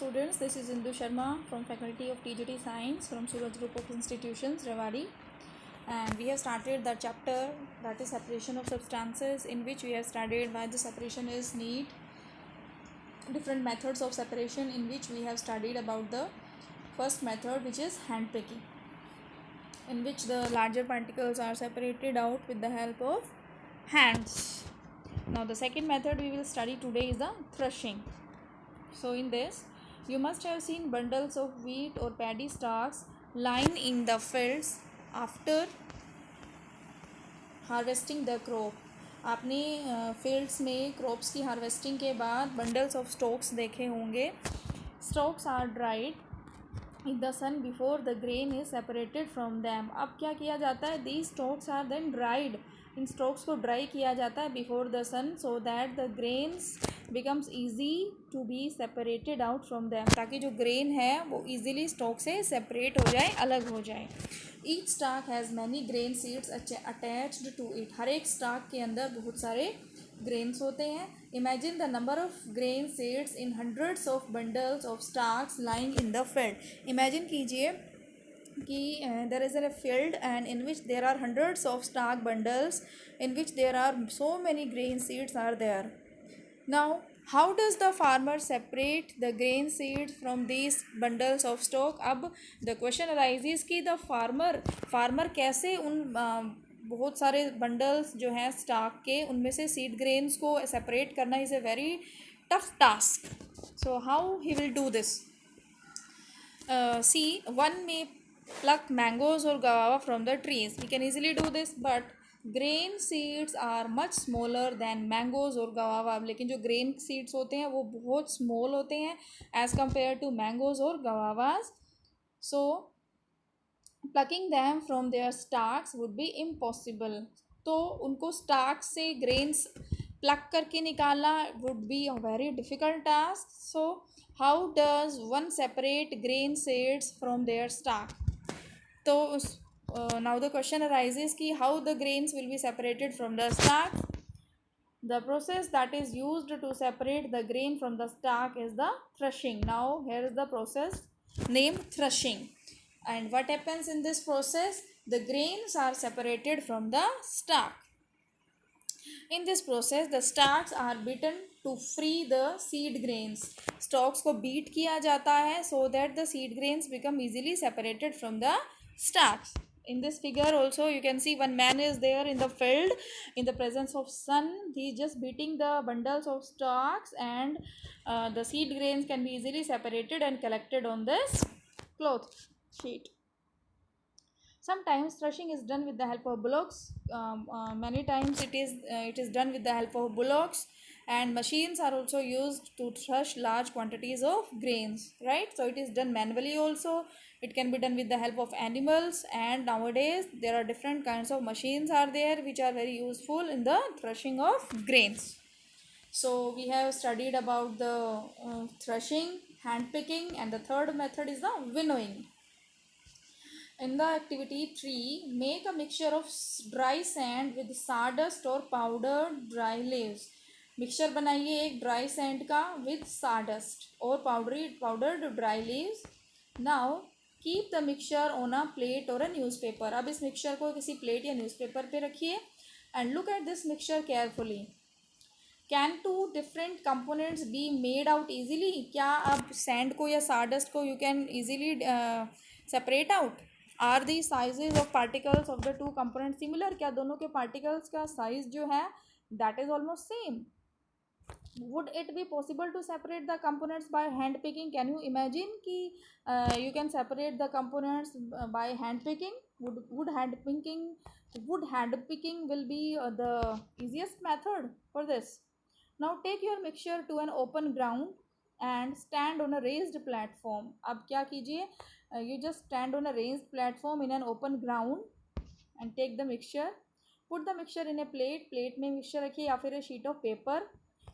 students, this is Indu Sharma from Faculty of TGT Science from Suraj Group of Institutions, Rewari, and we have started the chapter that is separation of substances, in which we have studied why the separation is neat, different methods of separation, in which we have studied about the first method, which is hand picking, in which the larger particles are separated out with the help of hands. Now the second method we will study today is the threshing. So in this, you must have seen bundles of wheat or paddy stalks lying in the fields after harvesting the crop. आपने fields में crops की harvesting के बाद bundles of stalks देखे होंगे. Stalks are dried in the sun before the grain is separated from them. अब क्या किया जाता है, these stalks are then dried. इन स्टॉक्स को ड्राई किया जाता है before the sun, so that the grains becomes easy to be separated out from them, ताकि जो ग्रेन है वो ईजिली स्टॉक से सेपरेट हो जाए, अलग हो जाए. Each stalk has many grain seeds attached to it. हर एक स्टाक के अंदर बहुत सारे ग्रेन्स होते हैं. Imagine the number of grain seeds in hundreds of bundles of stalks lying in the field. Imagine कीजिए कि there is a field and in which there are hundreds of stalk bundles in which there are so many grain seeds are there. Now how does the farmer separate the grain seeds from these bundles of stock? अब the question arises कि the farmer कैसे उन बहुत सारे bundles जो हैं stock के, उनमें से सीड ग्रेन्स को सेपरेट करना is a very tough task. So how he will do this? See, one may pluck mangoes or guava from the trees. We can easily do this, but grain seeds are much smaller than mangoes or guava. लेकिन जो grain seeds होते हैं वो बहुत small होते हैं as compared to mangoes or guavas. So plucking them from their stalks would be impossible. तो उनको stalks से grains pluck करके निकालना would be a very difficult task. So how does one separate grain seeds from their stalk? तो now the question arises कि how the grains will be separated from the stalk. The process that is used to separate the grain from the stalk is the threshing. Now here is the process named threshing, and what happens in this process? The grains are separated from the stalk. In this process the stalks are beaten to free the seed grains. Stalks को beat किया जाता है so that the seed grains become easily separated from the stalks. In this figure also you can see one man is there in the field in the presence of sun. He is just beating the bundles of stalks, and the seed grains can be easily separated and collected on this cloth sheet. Sometimes threshing is done with the help of bullocks. Many times it is done with the help of bullocks, and machines are also used to thresh large quantities of grains, right? So it is done manually also. It can be done with the help of animals, and nowadays there are different kinds of machines are there which are very useful in the threshing of grains. So we have studied about the threshing, hand picking, and the third method is the winnowing. In the activity 3, make a mixture of dry sand with sawdust or powdered dry leaves. Mixture बनाइए एक dry sand का with sawdust और powdered dry leaves. Now keep the mixture on a plate और a newspaper. अब इस mixture को किसी plate या न्यूज़पेपर पे रखिए and look at this mixture carefully. Can two different components be made out easily? क्या अब सैंड को या sawdust को you can easily separate out? Are the sizes of particles of the two component similar? क्या दोनों के particles का size जो है that is almost same? Would it be possible to separate the components by hand picking? Can you imagine कि you can separate the components by hand picking? Would hand picking will be the easiest method for this. Now take your mixture to an open ground and stand on a raised platform. अब क्या कीजिए, you just stand on a raised platform in an open ground and take the mixture. Put the mixture in a plate में mixture रखिए या फिर a sheet of paper,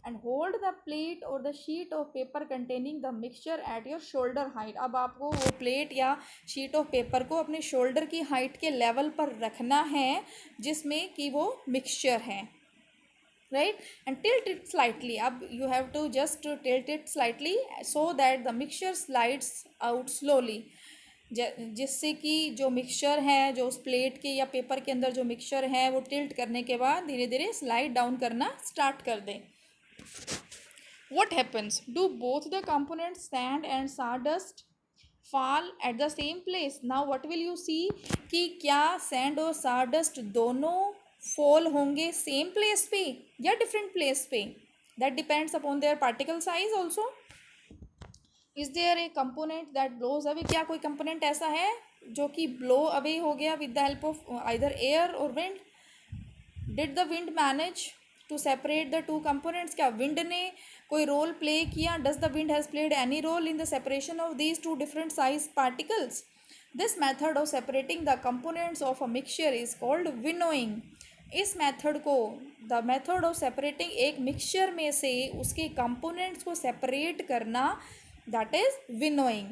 and hold the plate or the sheet of paper containing the mixture at your shoulder height. अब आपको वो plate या sheet of paper को अपने शोल्डर की हाइट के लेवल पर रखना है जिसमें कि वो मिक्सचर है. right? And tilt it slightly. Up you have to just to tilt it slightly so that the mixture slides out slowly, जिससे कि जो मिक्सचर है जो उस प्लेट के या पेपर के अंदर जो मिक्सचर है वो टिल्ट करने के बाद धीरे धीरे स्लाइड डाउन करना स्टार्ट कर दें. What happens? Do both the components sand and sawdust fall at the same place? Now what will you see कि क्या sand और sawdust दोनों fall होंगे same place पे या different place पे? That depends upon their particle size also. Is there a component that blows away? क्या कोई component ऐसा है जो कि blow away हो गया with the help of either air or wind? Did the wind manage to separate the two components? क्या wind ने कोई role play किया? Does the wind has played any role in the separation of these two different size particles? This method of separating the components of a mixture is called winnowing. इस method को the method of separating एक mixture में से उसके components को separate करना, that is winnowing,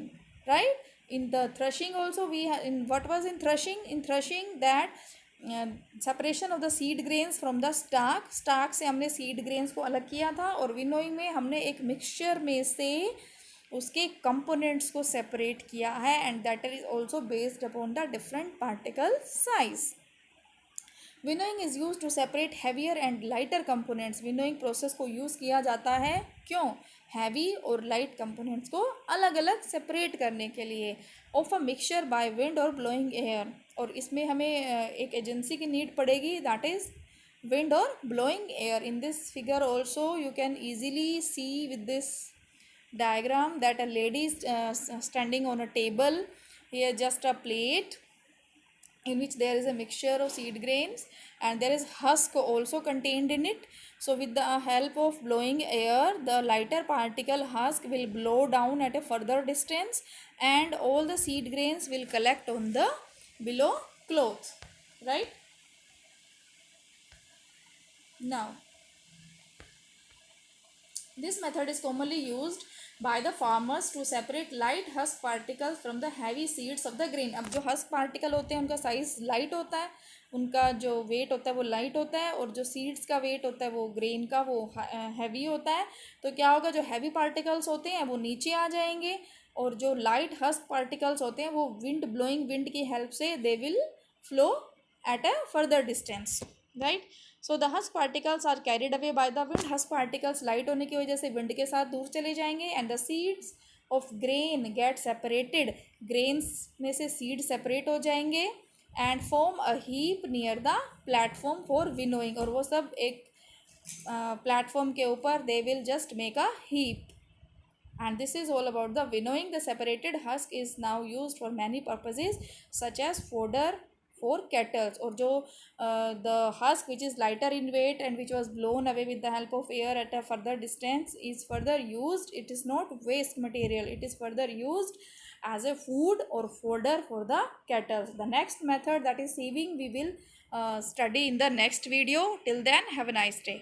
right? in the threshing also we in what was in threshing that separation of the seed grains from the stock से हमने seed grains को अलग किया था, और विनोइंग में हमने एक मिक्सचर में से उसके कंपोनेंट्स को सेपरेट किया है, and that is also based upon the different particle size. Winnowing is use to separate heavier and lighter components. Winnowing process को यूज़ किया जाता है क्यों? हैवी और लाइट कंपोनेंट्स को अलग अलग सेपरेट करने के लिए. Of a mixture by wind और ब्लोइंग एयर, और इसमें हमें एक एजेंसी की नीड पड़ेगी, that is wind or blowing air. In this figure also you can easily see with this diagram that a lady is standing on a table. Here just a plate in which there is a mixture of seed grains and there is husk also contained in it. So with the help of blowing air, the lighter particle husk will blow down at a further distance and all the seed grains will collect on the below cloth, right? Now this method is commonly used by the farmers to separate light husk particles from the heavy seeds of the grain. अब जो husk particle होते हैं उनका size light होता है, उनका जो wait होता है वो लाइट होता है, और जो सीड्स का वेट होता है वो ग्रेन का वो हैवी होता है. तो क्या होगा, जो हैवी पार्टिकल्स होते हैं वो नीचे आ जाएंगे, और जो लाइट हस्क पार्टिकल्स होते हैं वो विंड ब्लोइंग विंड की हेल्प से they will flow at a further distance, right? So the husk particles are carried away by the wind. Husk particles light होने की वजह से विंड के साथ दूर चले जाएंगे, and the seeds of grain get separated. Grains में से सीड सेपरेट हो जाएंगे and form a heap near the platform for winnowing, और वो सब एक प्लेटफॉर्म के ऊपर they will just make a heap. And this is all about the winnowing. The separated husk is now used for many purposes such as fodder for cattle. और जो the husk which is lighter in weight and which was blown away with the help of air at a further distance is further used. It is not waste material. It is further used as a food or fodder for the cattle. The next method, that is sieving, we will study in the next video. Till then, have a nice day.